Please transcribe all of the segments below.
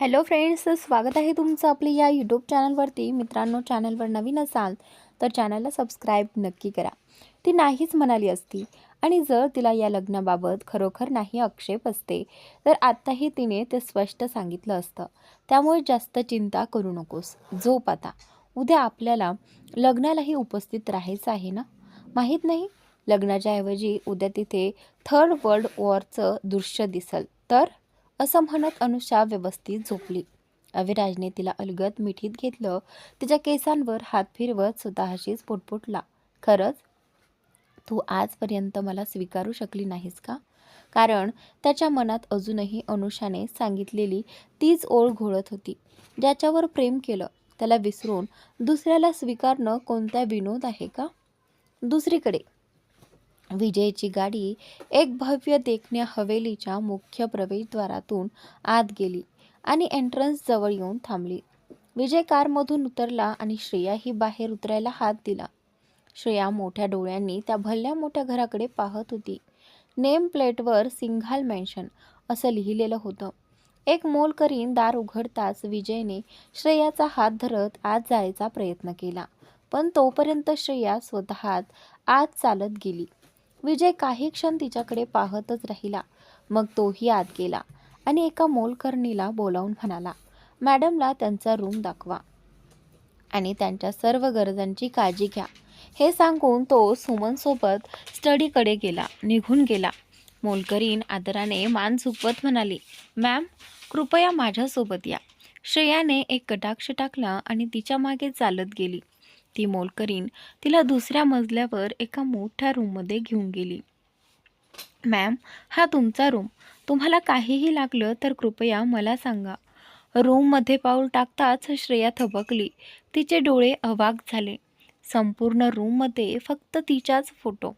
Hello friends, स्वागत आहे तुमचं आपल्या या यूट्यूब चॅनलवरती. मित्रांनो, चॅनलवर नवीन असाल तर चॅनलला सबस्क्राईब नक्की करा. ती नाहीच म्हणाली असती आणि जर तिला या लग्नाबाबत खरोखर नाही आक्षेप असते तर आत्ताही तिने ते स्पष्ट सांगितलं असतं. त्यामुळे जास्त चिंता करू नकोस, झोप आता. उद्या आपल्याला लग्नालाही उपस्थित राहायचं आहे ना. माहीत नाही, लग्नाच्या ऐवजी उद्या तिथे थर्ड वर्ल्ड वॉरचं दृश्य दिसल तर, असं म्हणत अनुषा व्यवस्थित झोपली. अविराजने तिला अलगद मिठीत घेतलं. तिच्या केसांवर हात फिरवत स्वतःशीच पुटपुटला, खरंच तू आजपर्यंत मला स्वीकारू शकली नाहीस का? कारण त्याच्या मनात अजूनही अनुषाने सांगितलेली तीच ओळ घोळत होती. ज्याच्यावर प्रेम केलं त्याला विसरून दुसऱ्याला स्वीकारणं कोणता विनोद आहे का? दुसरीकडे विजयची गाडी एक भव्य देखण्या हवेलीच्या मुख्य प्रवेशद्वारातून आत गेली आणि एंट्रन्स जवळ येऊन थांबली. विजय कारमधून उतरला आणि श्रेयाही बाहेर उतरायला हात दिला. श्रेया मोठ्या डोळ्यांनी त्या भल्या मोठ्या घराकडे पाहत होती. नेम प्लेटवर सिंघाल मॅन्शन असं लिहिलेलं होतं. एक मोलकरीण दार उघडताच विजयने श्रेयाचा हात धरत आत जायचा प्रयत्न केला, पण तोपर्यंत श्रेया स्वतःच आत चालत गेली. विजय काही क्षण तिच्याकडे पाहतच राहिला. मग तोही आत गेला आणि एका मोलकरणीला बोलावून म्हणाला, मॅडमला त्यांचा रूम दाखवा आणि त्यांच्या सर्व गरजांची काळजी घ्या. हे सांगून तो सुमनसोबत स्टडीकडे निघून गेला. मोलकरीण आदराने मान झुकवत म्हणाली, मॅम, कृपया माझ्यासोबत या. श्रेयाने एक कटाक्ष टाकला आणि तिच्या मागे चालत गेली. ती मोलकरीण तिला दुसऱ्या मजल्यावर एका मोठ्या रूममध्ये घेऊन गेली. मॅम, हा तुमचा रूम. तुम्हाला काहीही लागलं तर कृपया मला सांगा. रूममध्ये पाऊल टाकताच श्रेया थबकली. तिचे डोळे अवाक झाले. संपूर्ण रूममध्ये फक्त तिच्याच फोटो.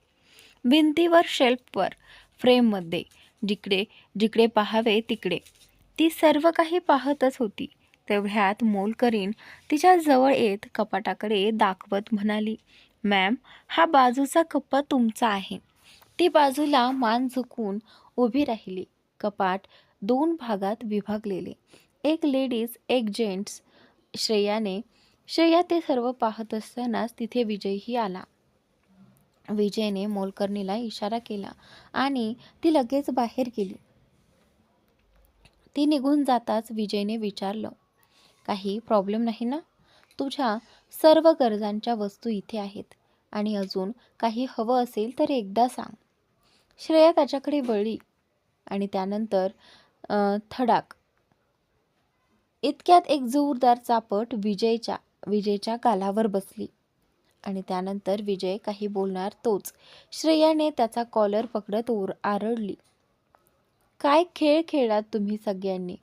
भिंतीवर, शेल्फवर, फ्रेममध्ये, जिकडे जिकडे पाहावे तिकडे ती सर्व काही पाहतच होती. तेवढ्यात मोलकरीण तिच्या जवळ येत कपाटाकडे दाखवत म्हणाली, मॅम, हा बाजूचा कप्पा तुमचा आहे. ती बाजूला मान झुकून उभी राहिली. कपाट दोन भागात विभागलेले, एक लेडीज एक जेंट्स. श्रेया ते सर्व पाहत असतानाच तिथे विजयही आला. विजयने मोलकरणीला इशारा केला आणि ती लगेच बाहेर गेली. ती निघून जाताच विजयने विचारलं, काही प्रॉब्लेम नाही ना? तुझ्या सर्व गरजांच्या वस्तू इथे आहेत आणि अजून काही हवं असेल तर एकदा सांग. श्रेया त्याच्याकडे वळली आणि त्यानंतर थडाक इतक्यात एक जोरदार चापट विजयच्या गालावर बसली आणि त्यानंतर विजय काही बोलणार तोच श्रेयाने त्याचा कॉलर पकडत आरडली, काय खेळ खेळलात तुम्ही सगळ्यांनी?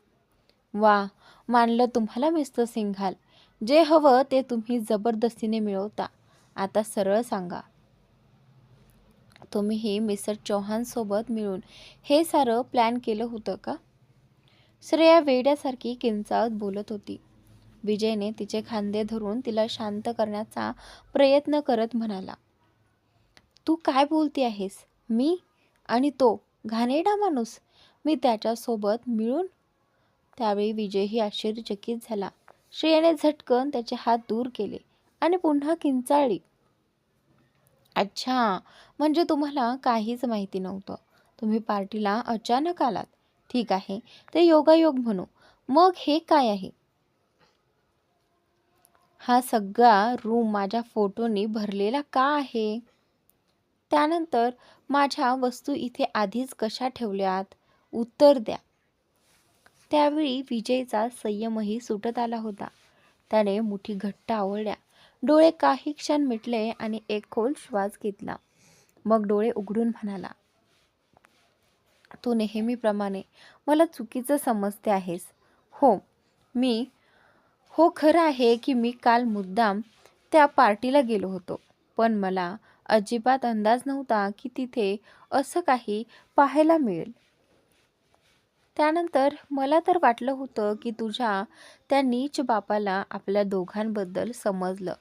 वा, मानलं तुम्हाला मिस्टर सिंघाल. जे हवं ते तुम्ही जबरदस्तीने मिळवता. आता सरळ सांगा, तुम्हीही मिस्टर चौहानसोबत मिळून हे सारं प्लॅन केलं होतं का? श्रेया वेड्यासारखी किंचाळत बोलत होती. विजयने तिचे खांदे धरून तिला शांत करण्याचा प्रयत्न करत म्हणाला, तू काय बोलती आहेस? मी आणि तो घाणेरडा माणूस, मी त्याच्यासोबत मिळून? त्यावेळी विजयही आश्चर्यचकित झाला. श्रेयाने झटकन त्याचे हात दूर केले आणि पुन्हा किंचाळली, अच्छा, म्हणजे तुम्हाला काहीच माहिती नव्हतं. तुम्ही पार्टीला अचानक आलात. ठीक आहे, ते योगायोग म्हणू. मग हे काय आहे? हा सगळा रूम माझ्या फोटोनी भरलेला का आहे? त्यानंतर माझ्या वस्तू इथे आधीच कशा ठेवल्यात? उत्तर द्या. त्यावेळी विजयचा संयमही सुटत आला होता. त्याने मुठी घट्ट आवळल्या, डोळे काही क्षण मिटले आणि एक खोल श्वास घेतला. मग डोळे उघडून म्हणाला, तू नेहमीप्रमाणे मला चुकीचं समजते आहेस. हो, खरं आहे की मी काल मुद्दाम त्या पार्टीला गेलो होतो, पण मला अजिबात अंदाज नव्हता की तिथे असं काही पाहायला मिळेल. त्यानंतर मला तर वाटलं होतं की तुझ्या त्या नीच बापाला आपल्या दोघांबद्दल समजलं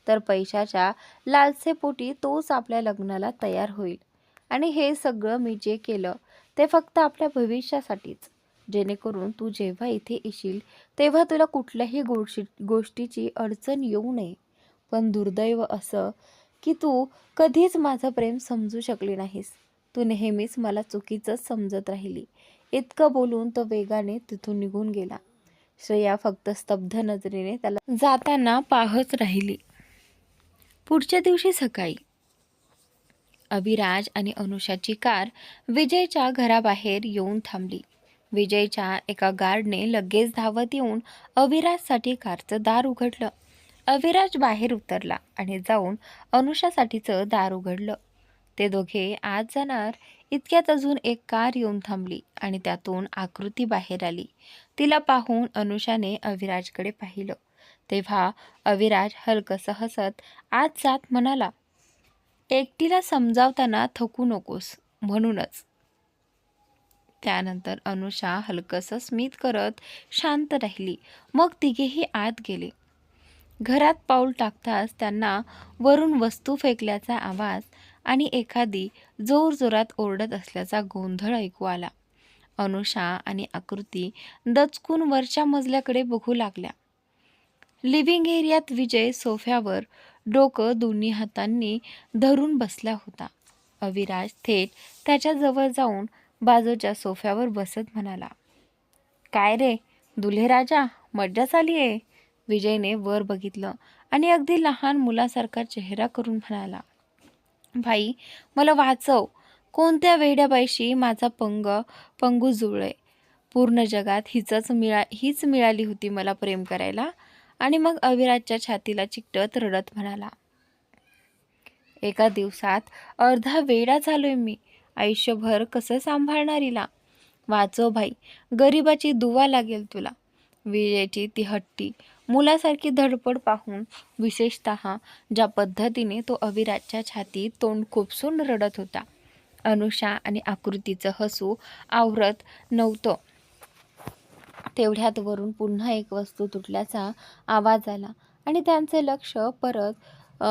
तर पैशाच्या लालसेपोटी तोच आपल्या लग्नाला तयार होईल आणि हे सगळं मी जे केलं ते फक्त आपल्या भविष्यासाठीच. जेणेकरून तू जेव्हा इथे येशील तेव्हा तुला कुठल्याही गोष्टीची अडचण येऊ नये. पण दुर्दैव असं की तू कधीच माझं प्रेम समजू शकली नाहीस. तू नेहमीच मला चुकीचंच समजत राहिली. इतकं बोलून तो वेगाने तिथून निघून गेला. श्रेया फक्त स्तब्ध नजरेने त्याला जाताना पाहत राहिली. पुढच्या दिवशी सकाळी अविराज आणि अनुषाची कार विजयच्या घराबाहेर येऊन थांबली. विजयच्या एका गार्डने लगेच धावत येऊन अविराजसाठी कारचं दार उघडलं. अविराज बाहेर उतरला आणि जाऊन अनुषासाठीचं दार उघडलं. ते दोघे आत जाणार इतक्यात अजून एक कार येऊन थांबली आणि त्यातून आकृती बाहेर आली. तिला पाहून अनुषाने अविराजकडे पाहिलं. तेव्हा अविराज हलकसं हसत आत जात म्हणाला, एकटीला समजावताना थकू नकोस म्हणूनच. त्यानंतर अनुषा हलकसं स्मित करत शांत राहिली. मग तिघेही आत गेले. घरात पाऊल टाकताच त्यांना वरून वस्तू फेकल्याचा आवाज आणि एखादी जोरजोरात ओरडत असल्याचा गोंधळ ऐकू आला. अनुषा आणि आकृती दचकून वरच्या मजल्याकडे बघू लागल्या. लिव्हिंग एरियात विजय सोफ्यावर डोकं दोन्ही हातांनी धरून बसला होता. अविराज थेट त्याच्याजवळ जाऊन बाजूच्या सोफ्यावर बसत म्हणाला, काय रे दुल्हे राजा, मज्जाच आली आहे. विजयने वर बघितलं आणि अगदी लहान मुलासारखा चेहरा करून म्हणाला, भाई मला वाचव. कोणत्या वेड्या बाईशी माझा पंगू जुळले. पूर्ण जगात हीच मिळाली होती मला प्रेम करायला. आणि मग अविराजच्या छातीला चिकटत रडत म्हणाला, एका दिवसात अर्धा वेडा झालोय मी. आयुष्यभर कसं सांभाळणार हिला. वाचव भाई, गरिबाची दुवा लागेल तुला. विजयची ती हट्टी मुलासारखी धडपड पाहून, विशेषतः ज्या पद्धतीने तो अविराजच्या छातीत तोंड खुपसून रडत होता, अनुषा आणि आकृतीचं हसू आवरत नव्हतं. तेवढ्यात वरून पुन्हा एक वस्तू तुटल्याचा आवाज आला आणि त्यांचे लक्ष परत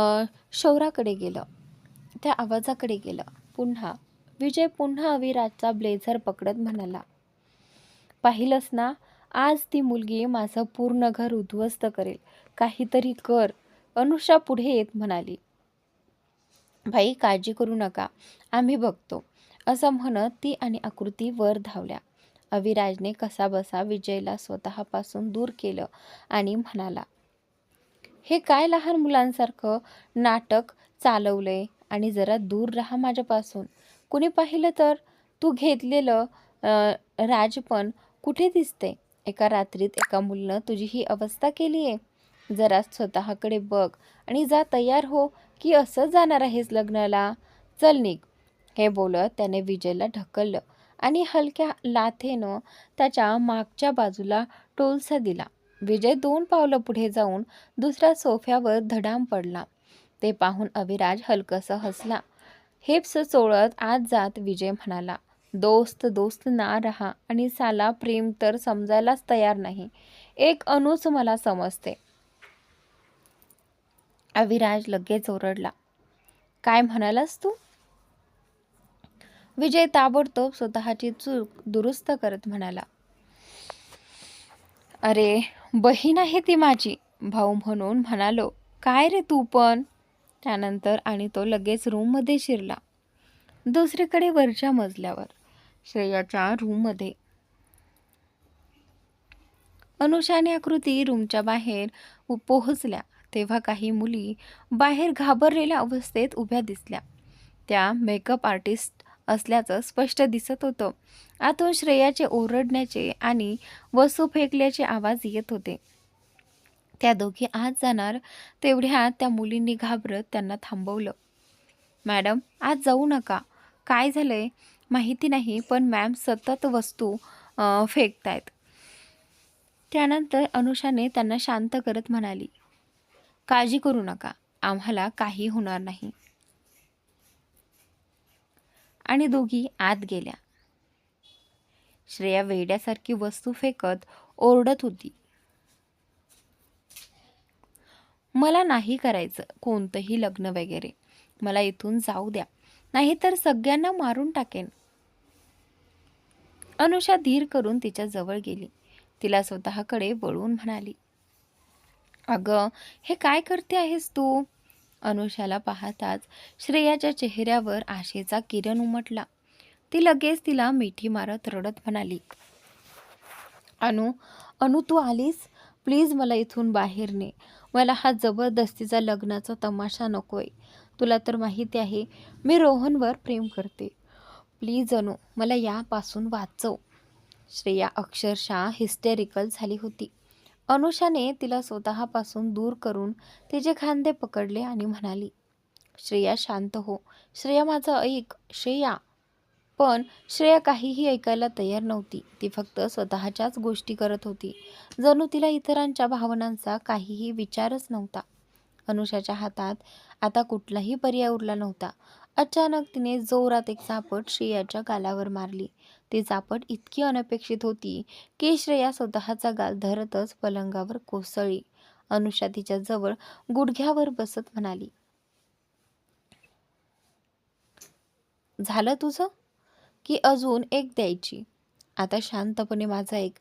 शौराकडे गेलं. त्या आवाजाकडे गेलं. विजय पुन्हा अविराजचा ब्लेझर पकडत म्हणाला, पाहिलंस ना, आज ती मुलगी माझं पूर्ण घर उद्ध्वस्त करेल. काहीतरी कर. अनुषा पुढे येत म्हणाली, भाई काळजी करू नका, आम्ही बघतो. असं म्हणत ती आणि आकृती वर धावल्या. अविराजने कसाबसा विजयला स्वतःपासून दूर केलं आणि म्हणाला, हे काय लहान मुलांसारखं नाटक चालवलंय आणि जरा दूर राहा माझ्यापासून. कुणी पाहिलं तर तू घेतलेलं राजपण कुठे दिसते. एका रात्रीत एका मुलीनं तुझी ही अवस्था केली आहे. जरा स्वतःकडे बघ आणि जा तयार हो, की असं जाणार आहेस लग्नाला. चल निघ. हे बोलत त्याने विजयला ढकललं आणि हलक्या लाथेनं त्याच्या मागच्या बाजूला टोलसा दिला. विजय 2 पावलं पुढे जाऊन दुसऱ्या सोफ्यावर धडाम पडला. ते पाहून अविराज हलकसं हसला. हिप्स चोळत आत जात विजय म्हणाला, दोस्त दोस्त ना रहा आणि साला प्रेम तर समजायलाच तयार नाही. एक अणूच मला समजते. अविराज लगेच ओरडला, काय म्हणालास तू. विजय ताबडतोब स्वतःची चूक दुरुस्त करत म्हणाला, अरे बहीण आहे ती माझी. भाऊ म्हणून म्हणालो. काय रे तू पण. त्यानंतर आणि तो लगेच रूममध्ये शिरला. दुसरीकडे वरच्या मजल्यावर श्रेयाच्या रूममध्ये अनुषा आणि आकृती रूमच्या बाहेर पोहोचल्या तेव्हा काही मुली बाहेर घाबरलेल्या अवस्थेत उभ्या दिसल्या. त्या मेकअप आर्टिस्ट असल्याचं स्पष्ट दिसत होतं. आतून श्रेयाचे ओरडण्याचे आणि वस्तू फेकल्याचे आवाज येत होते. त्या दोघी आत जाणार तेवढ्यात त्या मुलींनी घाबरत त्यांना थांबवलं. मॅडम आत जाऊ नका. काय झालंय माहिती नाही, पण मॅम सतत वस्तू फेकतायत. त्यानंतर अनुषाने त्यांना शांत करत म्हणाली, काळजी करू नका, आम्हाला काही होणार नाही. आणि दोघी आत गेल्या. श्रेया वेड्यासारखी वस्तू फेकत ओरडत होती, मला नाही करायचं कोणतंही लग्न वगैरे. मला इथून जाऊ द्या, नाहीतर सगळ्यांना मारून टाकेन. अनुषा धीर करून तिच्या जवळ गेली. तिला स्वतःकडे वळवून म्हणाली, अगं, हे काय करते आहेस तू? अनुषाला पाहताच श्रेयाच्या चेहऱ्यावर आशेचा किरण उमटला. ती लगेच तिला मिठी मारत रडत म्हणाली, अनु अनु तू आलीस? प्लीज मला इथून बाहेर ने. मला हा जबरदस्तीचा लग्नाचा तमाशा नकोय. तुला तर माहिती आहे मी रोहनवर प्रेम करते. प्लीज अनु, मला यापासून वाचव. श्रेया अक्षरशः हिस्टेरिकल झाली होती. अनुषाने तिला स्वतःपासून दूर करून तिचे खांदे पकडले आणि म्हणाली, श्रेया शांत हो. श्रेया माझं ऐक. श्रेया. पण श्रेया काहीही ऐकायला तयार नव्हती. ती फक्त स्वतःच्याच गोष्टी करत होती. जणू तिला इतरांच्या भावनांचा काहीही विचारच नव्हता. अनुषाच्या हातात आता कुठलाही पर्याय उरला नव्हता. अचानक तिने जोरात एक चापट श्रेयाच्या गालावर मारली. ती चापट इतकी अनपेक्षित होती की श्रेया स्वतःचा गाल धरतच पलंगावर कोसळली. अनुषा तिच्या जवळ गुडघ्यावर बसत म्हणाली, झालं तुझं की अजून एक द्यायची? आता शांतपणे माझं ऐक.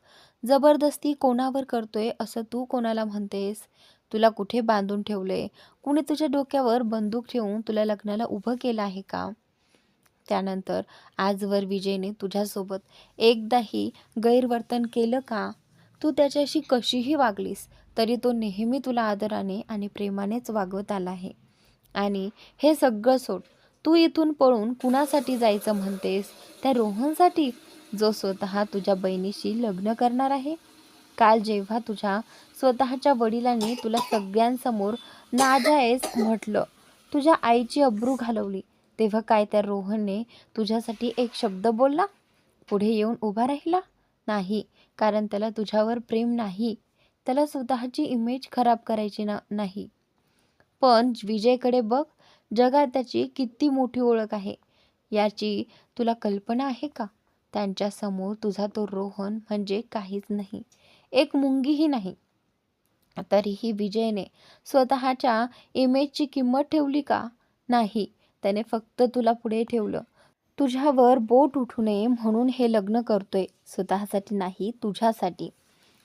जबरदस्ती कोणावर करतोय असं तू कोणाला म्हणतेस? तुला कुठे बांधून ठेवले? कुणी तुझ्या डोक्यावर बंदूक ठेवून तुला लग्नाला उभं केलं आहे का? त्यानंतर आजवर विजयने तुझ्यासोबत एकदाही गैरवर्तन केलं का? तू त्याच्याशी कशीही वागलीस तरी तो नेहमी तुला आदराने आणि प्रेमानेच वागवत आला आहे. आणि हे सगळं सोड. तू इथून पळून कुणासाठी जायचं म्हणतेस? त्या रोहनसाठी, जो स्वतः तुझ्या बहिणीशी लग्न करणार आहे. काल जेव्हा तुझ्या स्वतःच्या वडिलांनी तुला सगळ्यांसमोर नाजायज म्हटलं, तुझ्या आईची अब्रू घालवली, तेव्हा काय त्या रोहनने तुझ्यासाठी एक शब्द बोलला? पुढे येऊन उभा राहिला? नाही, कारण त्याला तुझ्यावर प्रेम नाही. त्याला स्वतःची इमेज खराब करायची नाही. पण विजयकडे बघ, जगात त्याची किती मोठी ओळख आहे याची तुला कल्पना आहे का? त्यांच्यासमोर तुझा तो रोहन म्हणजे काहीच नाही, एक मुंगीही नाही. तरीही विजयने स्वतःच्या इमेजची किंमत ठेवली का? नाही. त्याने फक्त तुला पुढे ठेवलं. तुझ्यावर बोट उठू नये म्हणून हे लग्न करतोय. स्वतःसाठी नाही, तुझ्यासाठी.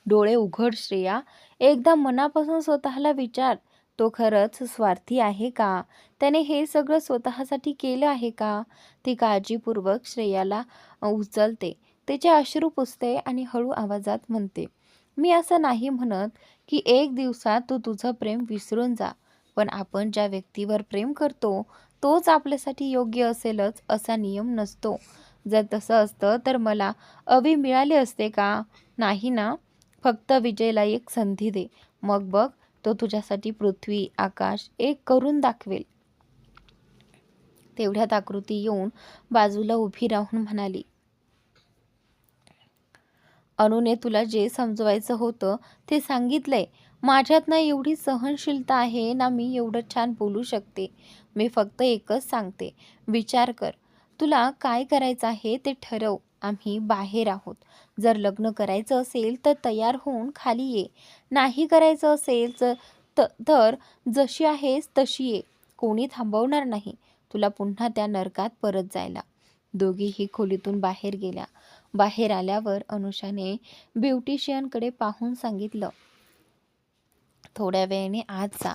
डोळे उघड श्रेया. एकदा मनापासून स्वतःला विचार, तो खरंच स्वार्थी आहे का? त्याने हे सगळं स्वतःसाठी केलं आहे का? ती काळजीपूर्वक श्रेयाला उचलते, तिचे अश्रू पुसते आणि हळू आवाजात म्हणते, मी असं नाही म्हणत की एक दिवसात तू तुझं प्रेम विसरून जा. पण आपण ज्या व्यक्तीवर प्रेम करतो तोच आपल्यासाठी योग्य असेलच असा नियम नसतो. जर तसं असतं तर मला अवी मिळाले असते का? नाही ना. फक्त विजयला एक संधी दे. मग बघ, तो तुझ्यासाठी पृथ्वी आकाश एक करून दाखवेल. तेवढ्यात आकृती येऊन बाजूला उभी राहून म्हणाली, अनुने तुला जे समजवायचं होतं ते सांगितलंय. माझ्यात ना एवढी सहनशीलता आहे ना मी एवढं छान बोलू शकते. मी फक्त एकच सांगते, विचार कर. तुला काय करायचं आहे ते ठरव. आम्ही बाहेर आहोत. जर लग्न करायचं असेल तर तयार होऊन खाली ये. नाही करायचं असेल तर जशी आहेस तशी ये. कोणी थांबवणार नाही तुला पुन्हा त्या नरकात परत जायला. दोघीही खोलीतून बाहेर गेल्या. बाहेर आल्यावर अनुषाने ब्युटिशियनकडे पाहून सांगितलं, थोड्या वेळाने आत जा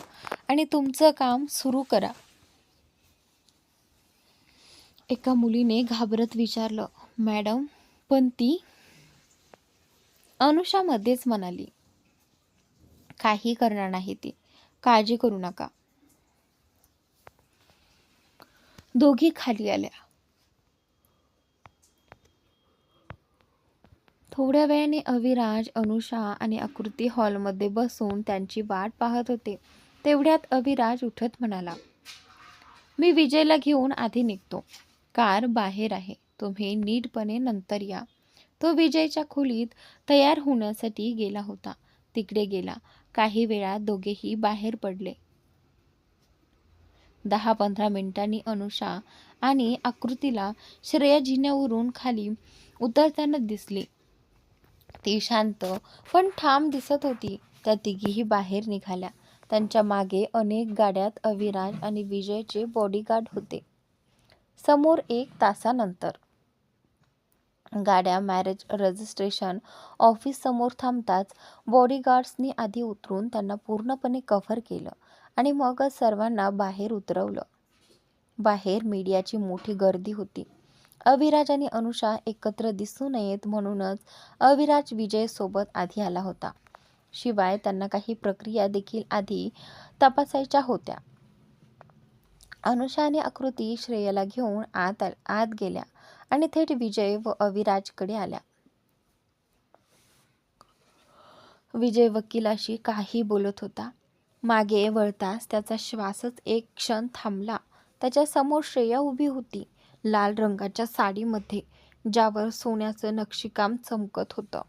आणि तुमचं काम सुरू करा. एका मुलीने घाबरत विचारलं, मॅडम पण ती? अनुषा मध्येच म्हणाली, काही करणार नाही ती, काळजी करू नका. दोघी खाली आल्या. थोड्या वेळाने अविराज, अनुषा आणि आकृती हॉलमध्ये बसून त्यांची वाट पाहत होते. तेवढ्यात अविराज उठत म्हणाला, मी विजयला घेऊन आधी निघतो. कार बाहेर आहे. तुम्ही नीटपणे नंतर या. तो विजयच्या खोलीत तयार होण्यासाठी गेला होता. तिकडे गेला. काही वेळात दोघेही बाहेर पडले. 10-15 मिनिटांनी अनुषा आणि आकृतीला श्रेया जिन्यावरून खाली उतरताना दिसली. ती शांत पण ठाम दिसत होती. त्या तिघीही बाहेर निघाल्या. त्यांच्या मागे अनेक गाड्यात अविराज आणि विजयचे बॉडीगार्ड होते. समोर 1 तासानंतर गाड्या मॅरेज रजिस्ट्रेशन ऑफिससमोर थांबताच बॉडीगार्ड्सनी आधी उतरून त्यांना पूर्णपणे कव्हर केलं आणि मगच सर्वांना बाहेर उतरवलं. बाहेर मीडियाची मोठी गर्दी होती. अविराज आणि अनुषा एकत्र दिसू नयेत म्हणूनच अविराज विजयसोबत आधी आला होता. शिवाय त्यांना काही प्रक्रिया देखील आधी तपासायच्या होत्या. अनुषा आणि आकृती श्रेयाला घेऊन आत गेल्या आणि थेट विजय व अविराजकडे आल्या. विजय वकिलाशी काही बोलत होता. मागे वळताच त्याचा श्वासच एक क्षण थांबला. त्याच्या समोर श्रेया उभी होती, लाल रंगाच्या साडीमध्ये ज्यावर सोन्याचं नक्षीकाम चमकत होतं.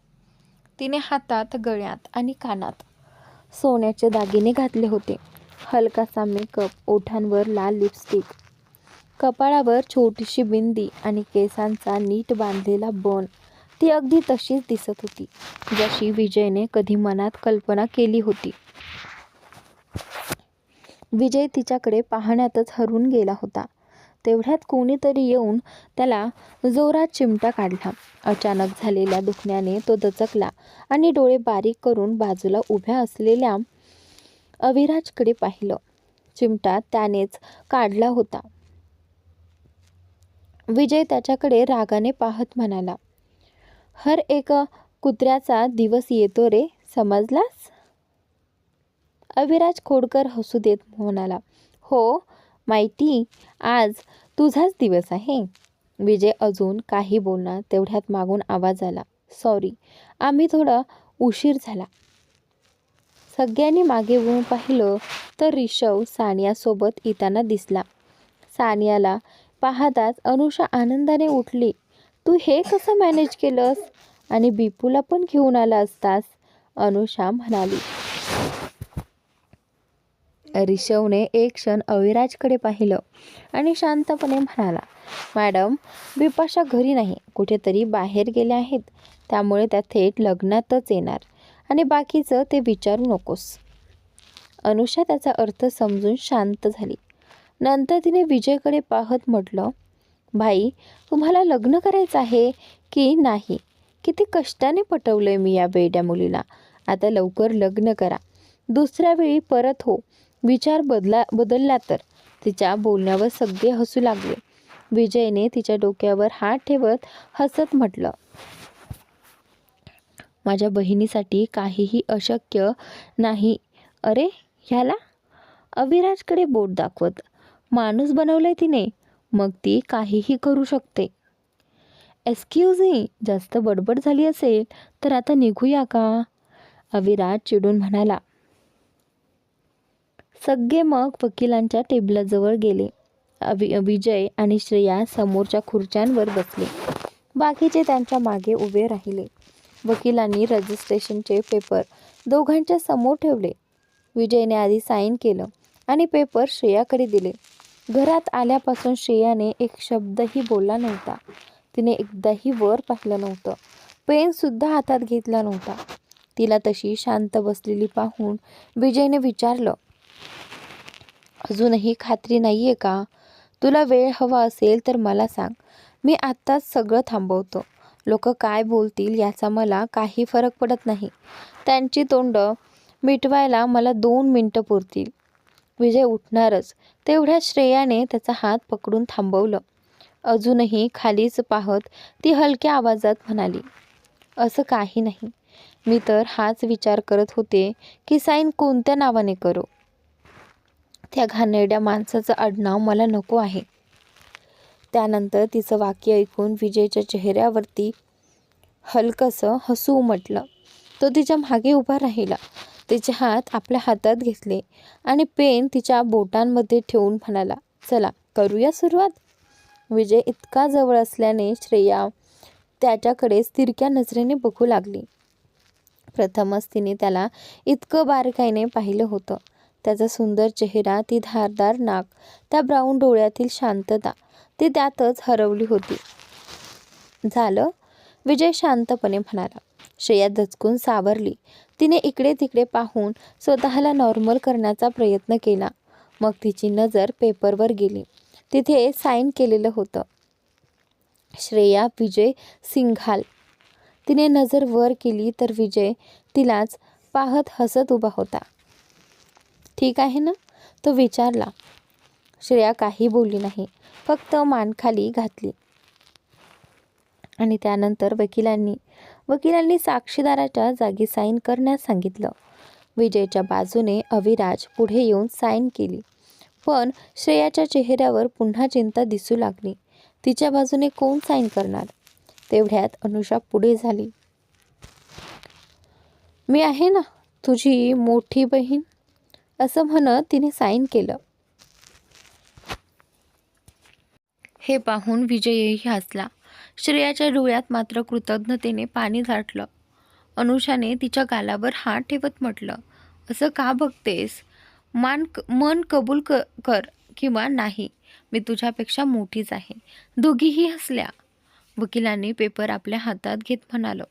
तिने हातात, गळ्यात आणि कानात सोन्याचे दागिने घातले होते. हलकासा मेकअप, ओठांवर लाल लिपस्टिक, कपाळावर छोटीशी बिंदी आणि केसांचा नीट बांधलेला बन. ती अगदी तशीच दिसत होती जशी विजयने कधी मनात कल्पना केली होती. विजय तिच्याकडे पाहण्यातच हरून गेला होता. तेवढ्यात कोणीतरी येऊन त्याला जोरात चिमटा काढला. अचानक झालेल्या दुखण्याने तो दचकला आणि डोळे बारीक करून बाजूला उभ्या असलेल्या अविराजकडे पाहिलं. चिमटा त्यानेच काढला होता. विजय त्याच्याकडे रागाने पाहत म्हणाला, हर एक कुत्र्याचा दिवस येतो रे, समजलास? अविराज खोडकर हसू देत म्हणाला, हो माहिती, आज तुझाच दिवस आहे. विजय अजून काही बोलणार तेवढ्यात मागून आवाज आला, सॉरी, आम्ही थोडा उशीर झाला. सगळ्यांनी मागे वळून पाहिलं तर ऋषभ सानियासोबत येताना दिसला. सानियाला पाहताच अनुषा आनंदाने उठली. तू हे कसं मॅनेज केलंस आणि बिपूला पण घेऊन आला असतास, अनुषा म्हणाली. ऋषभने एक क्षण अविराजकडे पाहिलं आणि शांतपणे म्हणाला, मॅडम, बिपाशा घरी नाही, कुठेतरी बाहेर गेल्या आहेत, त्यामुळे त्या थेट लग्नातच येणार आणि बाकीचं ते विचारू नकोस. अनुषा त्याचा अर्थ समजून शांत झाली. नंतर तिने विजयकडे पाहत म्हटलं, भाई, तुम्हाला लग्न करायचं आहे की नाही? किती कष्टाने पटवलंय मी या बेड्या मुलीला. आता लवकर लग्न करा, दुसऱ्या वेळी परत हो. विचार बदलला तर. तिच्या बोलण्यावर सगळे हसू लागले. विजयने तिच्या डोक्यावर हात ठेवत हसत म्हटलं, माझ्या बहिणीसाठी काहीही अशक्य नाही. अरे ह्याला, अविराजकडे बोट दाखवत, माणूस बनवलंय तिने, मग ती काहीही करू शकते. एक्सक्यूज मी, जास्त बडबड झाली असेल तर आता निघूया का? अविराज चिडून म्हणाला. सगळे मग वकिलांच्या टेबलाजवळ गेले. विजय आणि श्रेया समोरच्या खुर्च्यांवर बसले. बाकीचे त्यांच्या मागे उभे राहिले. वकिलांनी रजिस्ट्रेशनचे पेपर दोघांच्या समोर ठेवले. विजयने आधी साईन केलं आणि पेपर श्रेयाकडे दिले. घरात आल्यापासून श्रेयाने एक शब्दही बोलला नव्हता. तिने एकदाही वर पाहिलं नव्हतं. पेनसुद्धा हातात घेतला नव्हता. तिला तशी शांत बसलेली पाहून विजयने विचारलं, अजूनही खात्री नाहीये का? तुला वेळ हवा असेल तर मला सांग, मी आत्ताच सगळं थांबवतो. लोक काय बोलतील याचा मला काही फरक पडत नाही. त्यांची तोंड मिटवायला मला 2 मिनिटं पुरतील. विजय उठणारच तेवढ्या श्रेयाने त्याचा हात पकडून थांबवलं. अजूनही खालीच पाहत ती हलक्या आवाजात म्हणाली, असं काही नाही, मी तर हाच विचार करत होते की साईन कोणत्या नावाने करू. त्या घाणेरड्या माणसाचं आडनाव मला नको आहे. त्यानंतर तिचं वाक्य ऐकून विजयच्या चेहऱ्यावरती हलकंसं हसू उमटलं. तो तिच्या मागे उभा राहिला. तिचे हात आपल्या हातात घेतले आणि पेन तिच्या बोटांमध्ये ठेवून म्हणाला, चला करूया सुरुवात. विजय इतका जवळ असल्याने श्रेया त्याच्याकडे तिरक्या नजरेने बघू लागली. प्रथमच तिने त्याला इतकं बारकाईने पाहिलं होतं. त्याचा सुंदर चेहरा, ती धारदार नाक, त्या ब्राऊन डोळ्यातील शांतता, ती त्यातच हरवली होती. झालं, विजय शांतपणे म्हणाला. श्रेया दचकून सावरली. तिने इकडे तिकडे पाहून स्वतःला नॉर्मल करण्याचा प्रयत्न केला. मग तिची नजर पेपरवर गेली. तिथे साईन केलेलं होतं. श्रेया विजय सिंघाल. तिने नजर वर केली तर विजय तिलाच पाहत हसत उभा होता. ठीक आहे ना, तो विचारला. श्रेया काही बोलली नाही, फक्त मान खाली घातली. आणि त्यानंतर वकिलांनी साक्षीदाराच्या जागी साईन करण्यास सांगितलं. विजयच्या बाजूने अविराज पुढे येऊन साईन केली. पण श्रेयाच्या चेहऱ्यावर पुन्हा चिंता दिसू लागली. तिच्या बाजूने कोण साईन करणार? तेवढ्यात अनुषा पुढे झाली. मी आहे ना, तुझी मोठी बहीण, असं म्हणत तिने साईन केलं. हे पाहून विजयही हसला. श्रेयाच्या डोळ्यात मात्र कृतज्ञतेने पाणी साठलं. अनुषाने तिच्या गालावर हात ठेवत म्हटलं, असं का बघतेस? मन कबूल कर किंवा नाही, मी तुझ्यापेक्षा मोठीच आहे. दोघीही हसल्या. वकिलांनी पेपर आपल्या हातात घेत म्हणालो,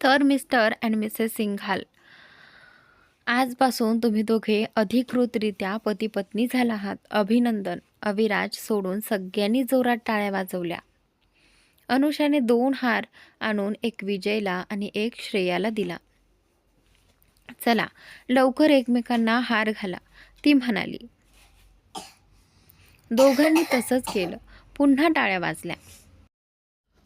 तर मिस्टर अँड मिसेस सिंघाल, आजपासून तुम्ही दोघे अधिकृतरित्या पती पत्नी झाला आहात. अभिनंदन. अविराज सोडून सगळ्यांनी जोरात टाळ्या वाजवल्या. अनुषाने 2 हार आणून एक विजयला आणि एक श्रेयाला दिला. चला लवकर एकमेकांना हार घाला, ती म्हणाली. दोघांनी तसंच केलं. पुन्हा टाळ्या वाजल्या.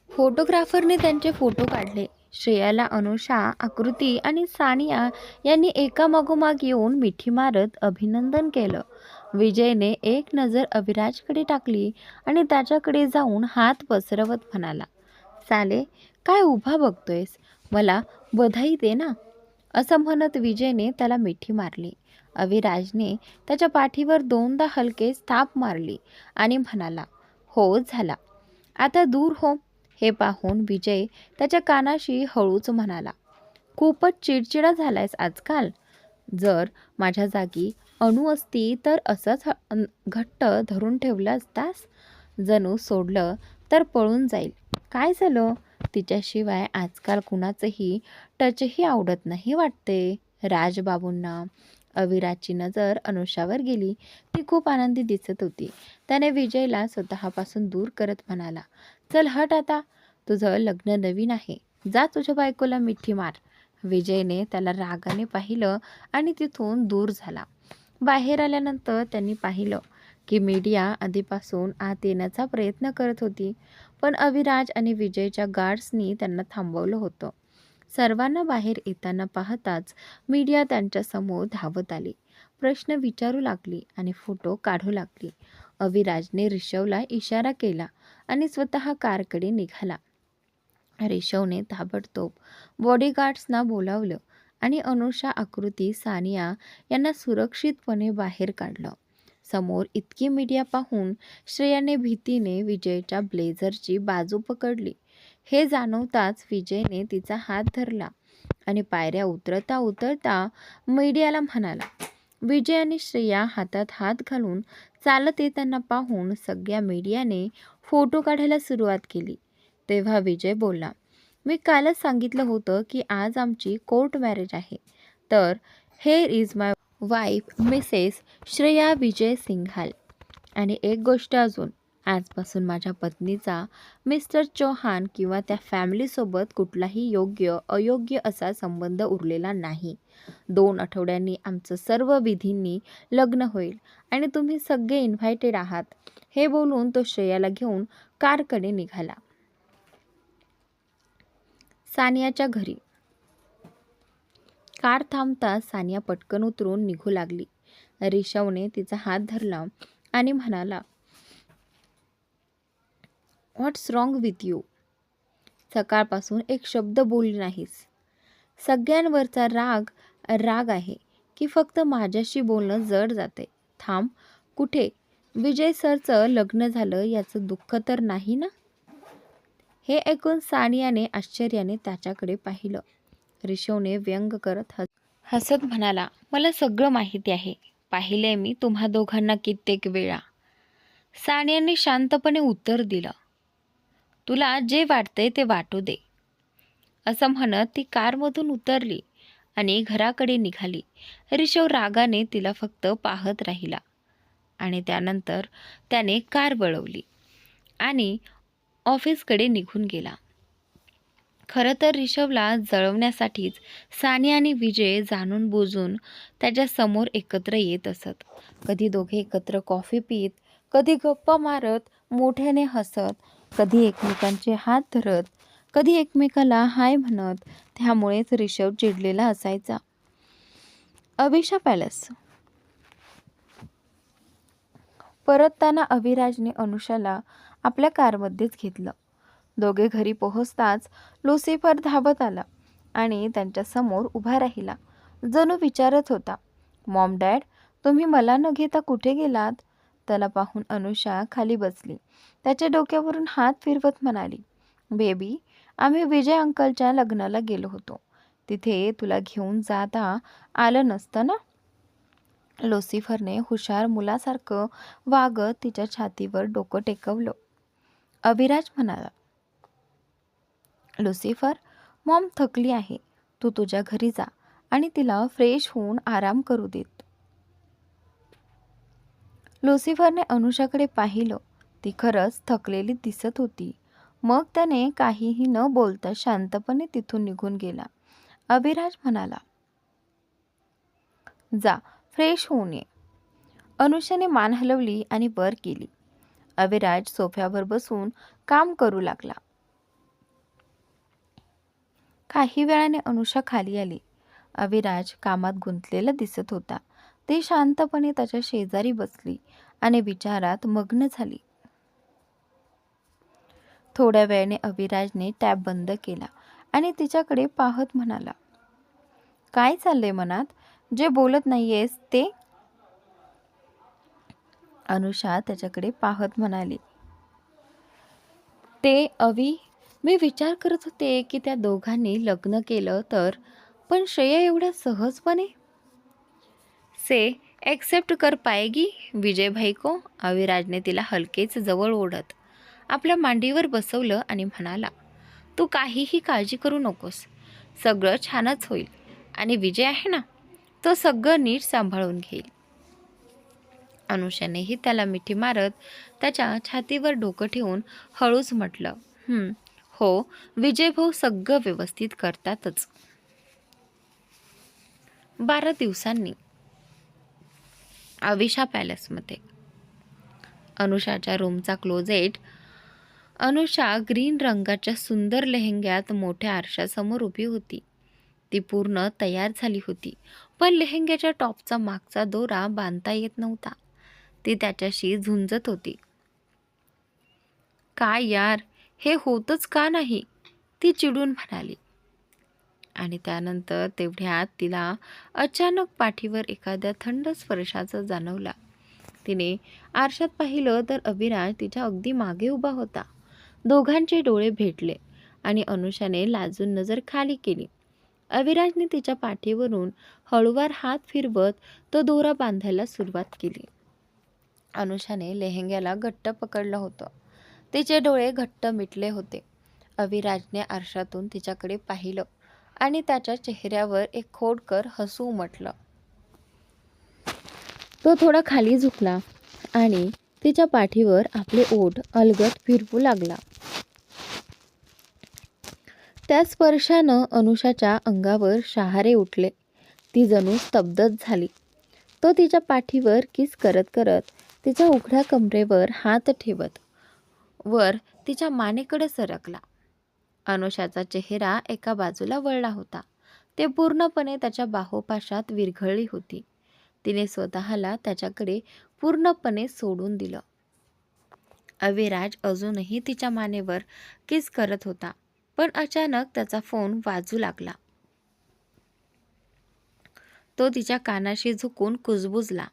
फोटोग्राफरने त्यांचे फोटो काढले. श्रेयाला अनुषा, आकृती आणि सानिया यांनी एकामागोमाग येऊन मिठी मारत अभिनंदन केलं. विजयने एक नजर अविराजकडे टाकली आणि त्याच्याकडे जाऊन हात पसरवत म्हणाला, साले काय उभा बघतोयस, मला बधाई दे ना. असं म्हणत विजयने त्याला मिठी मारली. अविराजने त्याच्या पाठीवर 2दा हलके थाप मारली आणि म्हणाला, हो झाला, आता दूर हो. हे पाहून विजय त्याच्या कानाशी हळूच म्हणाला, खूपच चिडचिडा झालायस आजकाल. जर माझ्या जागी अणू असती तर असंच घट्ट धरून ठेवलं असतास. जणू सोडलं तर पळून जाईल. काय झालं? तिच्याशिवाय आजकाल कुणाचंही टचही आवडत नाही वाटते राजबाबूंना. अविराजची नजर अनुषावर गेली. ती खूप आनंदी दिसत होती. त्याने विजयला स्वतःपासून दूर करत म्हणाला, चल हट आता, तुझं लग्न नवीन आहे, जा तुझ्या बायकोला मिठी मार. विजयने त्याला रागाने पाहिलं आणि तिथून दूर झाला. बाहेर आल्यानंतर त्यांनी पाहिलं की मीडिया आधीपासून आत येण्याचा प्रयत्न करत होती, पण अविराज आणि विजयच्या गार्ड्सनी त्यांना थांबवलं होतं. सर्वांना बाहेर येताना पाहताच मीडिया त्यांच्यासमोर धावत आली, प्रश्न विचारू लागली आणि फोटो काढू लागली. अविराजने ऋषवला इशारा केला आणि स्वतः कारकडे निघाला. ऋषवने ताबडतोब बॉडीगार्ड्सना बोलावलं आणि अनुषा, आकृती, सानिया यांना सुरक्षितपणे बाहेर काढलं. समोर इतकी मीडिया पाहून श्रेयाने भीतीने विजयच्या ब्लेझरची बाजू पकडली. हे जाणवताच विजयने तिचा हात धरला आणि पायऱ्या उतरता उतरता मीडियाला म्हणाला. विजय आणि श्रेया हातात हात घालून चालत येताना पाहून सगळ्या मीडियाने फोटो काढायला सुरुवात केली. तेव्हा विजय बोलला, मी कालच सांगितलं होतं की आज आमची कोर्ट मॅरेज आहे. तर here is my wife Mrs Shreya Vijay Singhal. आणि एक गोष्ट अजून, आजपासून माझ्या पत्नीचा मिस्टर चौहान किंवा त्या फॅमिलीसोबत कुठलाही योग्य अयोग्य असा संबंध उरलेला नाही. 2 आठवड्यांनी आमचं सर्व विधींनी लग्न होईल आणि तुम्ही सगळे इन्व्हायटेड आहात. हे बोलून तो श्रेयाला घेऊन कारकडे निघाला. सानियाच्या घरी. कार थांबता सानिया पटकन उतरून निघू लागली. ऋषवने तिचा हात धरला आणि म्हणाला, व्हॉट्स रॉंग विथ यू? सकाळपासून एक शब्द बोलली नाहीस. सगळ्यांवरचा राग आहे की फक्त माझ्याशी बोलणं जड जाते? थांब. कुठे? विजय सरचं लग्न झालं याचं दुःख तर नाही ना? हे ऐकून सानियाने आश्चर्याने त्याच्याकडे पाहिलं. ऋषवने व्यंग करत हसत म्हणाला, मला सगळं माहिती आहे, पाहिलंय मी तुम्हा दोघांना कित्येक वेळा. सानियाने शांतपणे उत्तर दिलं, तुला जे वाटतंय ते वाटू दे. असं म्हणत ती कारमधून उतरली आणि घराकडे निघाली. ऋषव रागाने तिला फक्त पाहत राहिला आणि त्यानंतर त्याने कार वळवली. आणि ऑफिसकडे निघून गेला. खरं तर ऋषभला जळवण्यासाठीच सानी आणि विजय जाणून बुजून त्याच्या समोर एकत्र येत असत. कधी दोघे एकत्र कॉफी पीत, कधी गप्पा मारत, मोठ्याने हसत, कधी एकमेकांचे हात धरत, कधी एकमेकाला हाय म्हणत. त्यामुळेच ऋषभ चिडलेला असायचा. अभिषा पॅलेस. परतताना अविराजने अनुषाला आपल्या कारमध्येच घेतलं. दोघे घरी पोहोचताच लुसिफर धावत आला आणि त्यांच्या समोर उभा राहिला. जणू विचारत होता, मॉम डॅड, तुम्ही मला न घेता कुठे गेलात? त्याला पाहून अनुषा खाली बसली. त्याच्या डोक्यावरून हात फिरवत म्हणाली, बेबी, आम्ही विजय अंकलच्या लग्नाला गेलो होतो. तिथे तुला घेऊन जाता आलं नसतं ना? लुसिफरने हुशार मुलासारखं वागत तिच्या छातीवर डोकं टेकवलं. अविराज म्हणाला, लुसिफर, मॉम थकली आहे. तू तुझ्या घरी जा आणि तिला फ्रेश होऊन आराम करू देत. लुसिफरने अनुषाकडे पाहिलं. ती खरंच थकलेली दिसत होती. मग त्याने काहीही न बोलता शांतपणे तिथून निघून गेला. अविराज म्हणाला, जा फ्रेश होऊन ये. अनुषाने मान हलवली आणि वर गेली. अविराज सोफ्यावर बसून काम करू लागला. काही वेळाने अनुषा खाली आली. अविराज कामात गुंतलेला दिसत होता. ती शांतपणे त्याच्या शेजारी बसली आणि विचारात मग्न झाली. थोड्या वेळाने अविराजने टॅब बंद केला आणि तिच्याकडे पाहत म्हणाला, काय चाललंय मनात? जे बोलत नाहीयेस ते? अनुषा त्याच्याकडे पाहत म्हणाली, ते मी विचार करत होते की त्या दोघांनी लग्न केलं तर, पण श्रेया एवढ्या सहजपणे से एक्सेप्ट कर पाएगी विजय भाई को? अविराजने तिला हलकेच जवळ ओढत आपल्या मांडीवर बसवलं आणि म्हणाला, तू काहीही काळजी करू नकोस. सगळं छानच होईल आणि विजय आहे ना, तो सगळं नीट सांभाळून घेईल. अनुषानेही त्याला मिठी मारत त्याच्या छातीवर डोकं ठेवून हळूच म्हटलं, हो, विजय भाऊ सगळं व्यवस्थित करतातच. 12 दिवसांनी अविशा पॅलेसमध्ये. अनुषाच्या रूमचा क्लोजेट. अनुषा ग्रीन रंगाच्या सुंदर लेहंग्यात मोठ्या आरशासमोर उभी होती. ती पूर्ण तयार झाली होती, पण लेहंग्याच्या टॉपचा मागचा दोरा बांधता येत नव्हता. ती त्याच्याशी झुंजत होती. काय यार, हे होतच का नाही? ती चिडून म्हणाली. आणि त्यानंतर तेवढ्यात तिला अचानक पाठीवर एखाद्या थंड स्पर्शाचा जाणवला. तिने आरशात पाहिलं तर अविराज तिच्या अगदी मागे उभा होता. दोघांचे डोळे भेटले आणि अनुषाने लाजून नजर खाली केली. अविराजने तिच्या पाठीवरून हळूवार हात फिरवत तो दोरा बांधायला सुरुवात केली. अनुषाने लेहंग्याला घट्ट पकडलं होतं. तिचे डोळे घट्ट मिटले होते. अविराजने आरशातून तिच्याकडे पाहिलं आणि त्याच्या चेहऱ्यावर एक खोडकर हसू उमटलं. तो थोडा खाली झुकला आणि तिच्या पाठीवर आपले ओठ अलगद फिरवू लागला. त्या स्पर्शानं अनुषाच्या अंगावर शहारे उठले. ती जणू स्तब्धच झाली. तो तिच्या पाठीवर किस करत करत तिच्या उघड्या कमरेवर हात ठेवत वर तिच्या मानेकडे सरकला. अनुषाचा चेहरा एका बाजूला वळला होता. ते पूर्णपणे त्याच्या बाहुपाशात विरघळली होती. तिने स्वतःला त्याच्याकडे पूर्णपणे सोडून दिलं. अविराज अजूनही तिच्या मानेवर किस करत होता, पण अचानक त्याचा फोन वाजू लागला. तो तिच्या कानाशी झुकून कुजबुजला.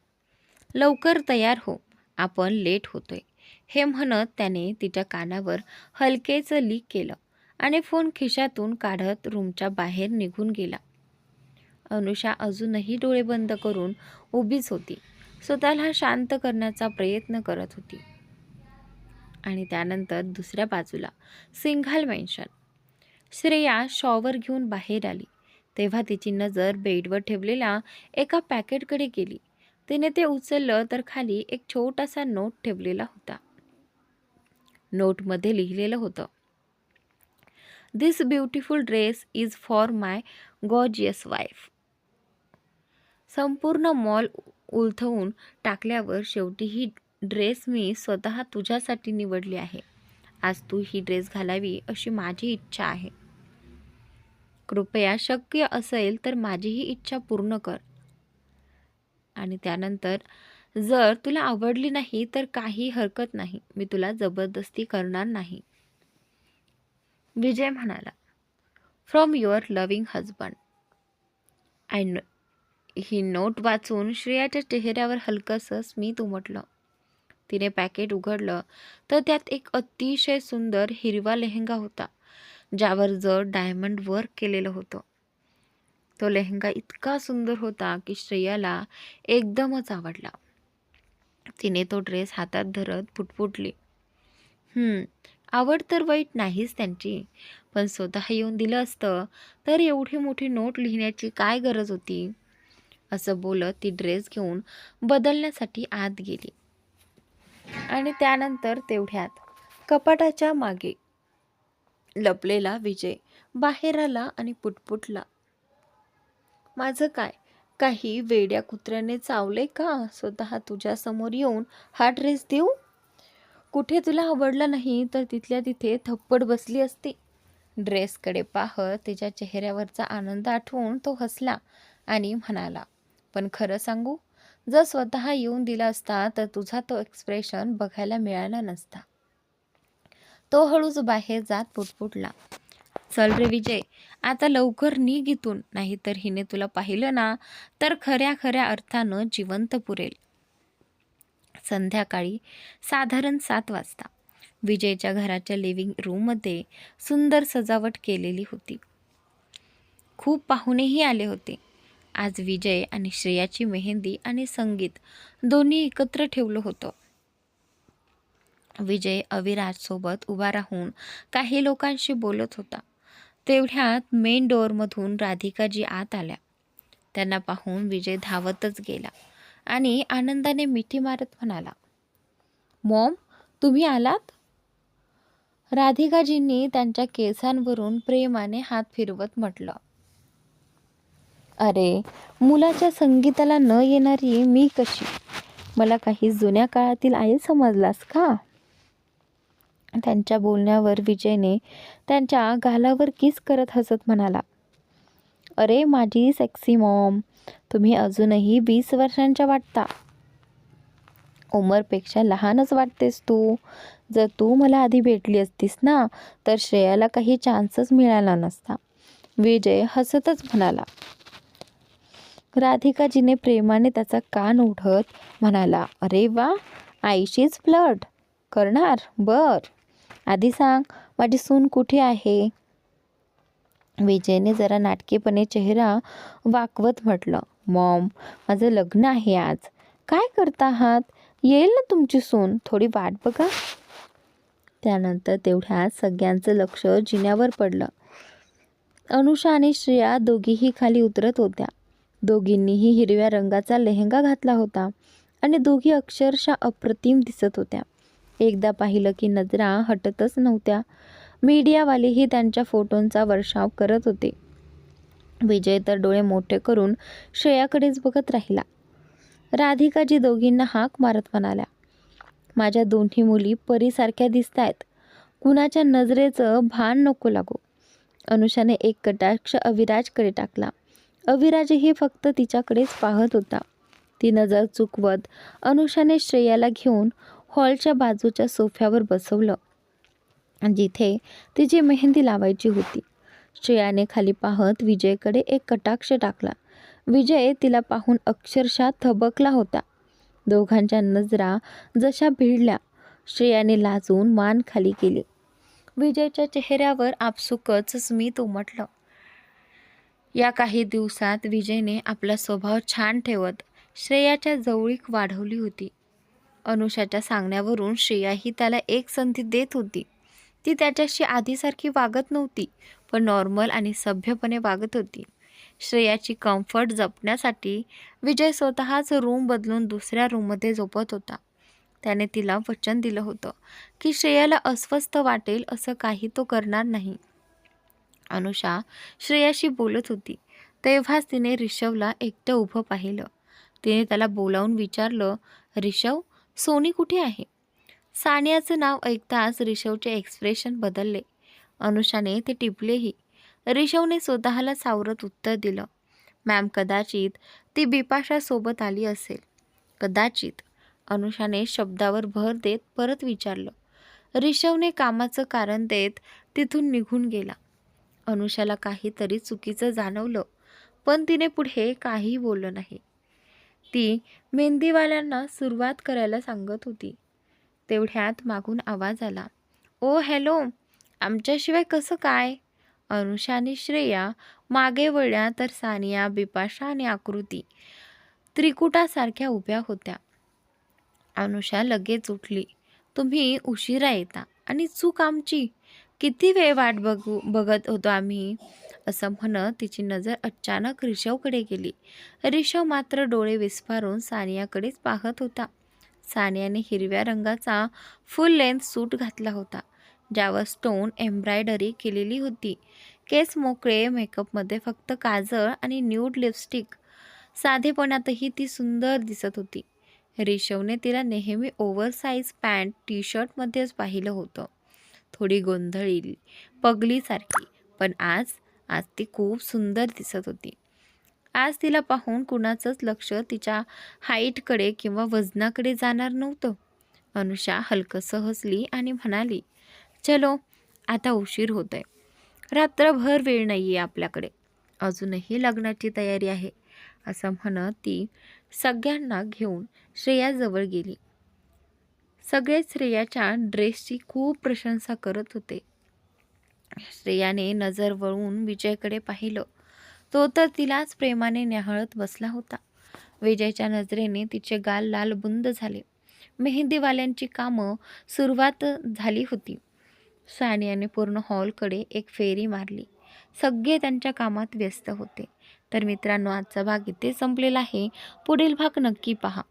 लवकर तयार हो, आपण लेट होतोय, हे म्हणत त्याने तिच्या कानावर हलकेच लिक केलं आणि फोन खिशातून काढत रूमच्या बाहेर निघून गेला. अनुषा अजूनही डोळे बंद करून उभीच होती. स्वतःला शांत करण्याचा प्रयत्न करत होती. आणि त्यानंतर दुसऱ्या बाजूला सिंघाल मेन्शन. श्रेया शॉवर घेऊन बाहेर आली तेव्हा तिची नजर बेडवर ठेवलेल्या एका पॅकेटकडे गेली. तिने ते उचललं तर खाली एक छोटासा नोट ठेवलेला होता. नोटमध्ये लिहिलेलं होतं, "this beautiful dress is for my gorgeous wife." संपूर्ण मॉल उलथवून टाकल्यावर शेवटी ही ड्रेस मी स्वतः तुझ्यासाठी निवडली आहे. आज तू ही ड्रेस घालावी अशी माझी इच्छा आहे. कृपया शक्य असेल तर माझी ही इच्छा पूर्ण कर. आणि त्यानंतर, जर तुला आवडली नाही तर काही हरकत नाही, मी तुला जबरदस्ती करणार नाही. विजय म्हणाला, from your loving husband. He note वाचून श्रेयाच्या चेहऱ्यावर हलकंसं स्मित उमटलं. तिने पॅकेट उघडलं तर त्यात एक अतिशय सुंदर हिरवा लेहंगा होता, ज्यावर जड डायमंड वर्क केलेलं होतं. तो लेहंगा इतका सुंदर होता की श्रेयाला एकदमच आवडला. तिने तो ड्रेस हातात धरत पुटपुटली, आवड तर वाईट नाहीच त्यांची, पण स्वतः येऊन दिलं असतं तर एवढी मोठी नोट लिहिण्याची काय गरज होती. असं बोलत ती ड्रेस घेऊन बदलण्यासाठी आत गेली. आणि त्यानंतर तेवढ्यात कपाटाच्या मागे लपलेला विजय बाहेर आला आणि पुटपुटला, माझं काय, काही वेड्या कुत्र्याने चावले का स्वतः तुझ्या समोर येऊन हा ड्रेस देऊ? कुठे तुला आवडला नाही तर तिथल्या तिथे थप्पड बसली असती. ड्रेसकडे पाहत तिच्या चेहऱ्यावरचा आनंद आठवून तो हसला आणि म्हणाला, पण खरं सांगू, जर स्वतः येऊन दिला असता तर तुझा तो एक्सप्रेशन बघायला मिळाला नसता. तो हळूच बाहेर जात पुटपुटला, चल रे विजय, आता लवकर निघ इथून, नाहीतर हिने तुला पाहिलं ना तर खऱ्या खऱ्या अर्थानं जिवंत पुरेल. संध्याकाळी साधारण 7 वाजता विजयच्या घराच्या लिव्हिंग रूममध्ये सुंदर सजावट केलेली होती. खूप पाहुणेही आले होते. आज विजय आणि श्रेयाची मेहंदी आणि संगीत दोन्ही एकत्र ठेवलं होतं. विजय अविराजसोबत उभा राहून काही लोकांशी बोलत होता. तेवढ्यात मेन डोअरमधून राधिकाजी आत आल्या. त्यांना पाहून विजय धावतच गेला आणि आनंदाने मिठी मारत म्हणाला, मॉम, तुम्ही आलात? राधिकाजींनी त्यांच्या केसांवरून प्रेमाने हात फिरवत म्हटलं, अरे, मुलाच्या संगीताला न येणारी मी कशी? मला काही जुन्या काळातील आई समजलास का? त्यांच्या बोलण्यावर विजयने त्यांच्या गालावर किस करत हसत म्हणाला, अरे माझी सेक्सी मॉम, तुम्ही अजूनही 20 वर्षांच्या वाटता. उमरपेक्षा लहानच वाटतेस तू. जर तू मला आधी भेटली असतीस ना तर श्रेयाला काही चान्सच मिळाला नसता. विजय हसतच म्हणाला. राधिकाजीने प्रेमाने त्याचा कान ओढत म्हणाला, अरे वा, आईशीच फ्लर्ट करणार? बर, आधी सांग, माझी सून कुठे आहे? विजयने जरा नाटकीपणे चेहरा वाकवत म्हटलं, मॉम, माझं लग्न आहे आज. काय करता आहात? येईल ना तुमची सून, थोडी वाट बघा. त्यानंतर तेवढ्यात सगळ्यांचं लक्ष जिन्यावर पडलं. अनुषा आणि श्रेया दोघीही खाली उतरत होत्या. दोघींनीही हिरव्या रंगाचा लेहंगा घातला होता आणि दोघी अक्षरशः अप्रतिम दिसत होत्या. एकदा पाहिलं की नजरा हटतच नव्हत्या. मीडियावालेही त्यांच्या फोटोंचा वर्षाव करत होते. विजय तर डोळे मोठे करून श्रेयाकडेच बघत राहिला. राधिकाजी दोघींना हाक मारत म्हणाल्या, माझ्या दोन्ही मुली परीसारख्या दिसतायत. कुणाच्या नजरेचं भान नको लागू. अनुषाने एक कटाक्ष अविराजकडे टाकला. अविराजही फक्त तिच्याकडेच पाहत होता. ती नजर चुकवत अनुषाने श्रेयाला घेऊन हॉलच्या बाजूच्या सोफ्यावर बसवलं, जिथे तिची मेहंदी लावायची होती. श्रेयाने खाली पाहत विजयकडे एक कटाक्ष टाकला. विजय तिला पाहून अक्षरशः थबकला होता. दोघांच्या नजरा जशा भिडल्या, श्रेयाने लाजून मान खाली केली. विजयच्या चेहऱ्यावर आपसुकच स्मित उमटलं. या काही दिवसात विजयने आपला स्वभाव छान ठेवत श्रेयाच्या जवळीक वाढवली होती. अनुषाच्या सांगण्यावरून श्रेयाही त्याला एक संधी देत होती. ती त्याच्याशी आधीसारखी वागत नव्हती, पण नॉर्मल आणि सभ्यपणे वागत होती. श्रेयाची कम्फर्ट जपण्यासाठी विजय स्वतःच रूम बदलून दुसऱ्या रूममध्ये झोपत होता. त्याने तिला वचन दिलं होतं की श्रेयाला अस्वस्थ वाटेल असं काही तो करणार नाही. अनुषा श्रेयाशी बोलत होती तेव्हाच तिने ऋषवला एकटं उभं पाहिलं. तिने त्याला बोलावून विचारलं, ऋषव, सोनी कुठे आहे? सानियाचं नाव ऐकताच ऋषवचे एक्सप्रेशन बदलले. अनुषाने ते टिपलेही. ऋषवने स्वतःला सावरत उत्तर दिलं, मॅम, कदाचित ती बिपाशासोबत आली असेल. कदाचित. अनुषाने शब्दावर भर देत परत विचारलं. ऋषवने कामाचं कारण देत तिथून निघून गेला. अनुषाला काहीतरी चुकीचं जाणवलं, पण तिने पुढे काही बोललं नाही. ती मेहंदीवाल्यांना सुरुवात करायला सांगत होती. तेवढ्यात मागून आवाज आला, ओ हॅलो, आमच्याशिवाय कसं काय? अनुषा आणि श्रेया मागे वळल्या तर सानिया, बिपाशा आणि आकृती त्रिकुटासारख्या उभ्या होत्या. अनुषा लगेच उठली. तुम्ही उशिरा येता आणि चूक आमची. किती वेळ वाट बघत होतो आम्ही, असं म्हणत तिची नजर अचानक ऋषवकडे गेली. ऋषव मात्र डोळे विस्फारून सानियाकडेच पाहत होता. सानियाने हिरव्या रंगाचा फुल लेंथ सूट घातला होता, ज्यावर स्टोन एम्ब्रॉयडरी केलेली होती. केस मोकळे, मेकअपमध्ये फक्त काजळ आणि न्यूड लिपस्टिक. साधेपणातही ती सुंदर दिसत होती. ऋषवने तिला नेहमी ओव्हरसाइज पॅन्ट टी शर्टमध्येच पाहिलं होतं, थोडी गोंधळी पगलीसारखी. पण आज ती खूप सुंदर दिसत होती. आज तिला पाहून कुणाचंच लक्ष तिच्या हाईटकडे किंवा वजनाकडे जाणार नव्हतं. अनुषा हलकसं हसली आणि म्हणाली, चलो, आता उशीर होतोय. रात्रभर वेळ नाही आहे आपल्याकडे. अजूनही लग्नाची तयारी आहे, असं म्हणत ती सगळ्यांना घेऊन श्रेयाजवळ गेली. सगळे श्रेयाच्या ड्रेसची खूप प्रशंसा करत होते. श्रेयाने नजर वळवून विजयकडे पाहिलं. तो तर तिलाच प्रेमाने न्याहाळत बसला होता. विजयच्या नजरेने तिचे गाल लाल बुंद झाले. मेहंदीवाल्यांची कामं सुरुवात झाली होती. सानियाने पूर्ण हॉलकडे एक फेरी मारली. सगळे त्यांच्या कामात व्यस्त होते. तर मित्रांनो, आजचा भाग इथे संपलेला आहे. पुढील भाग नक्की पहा.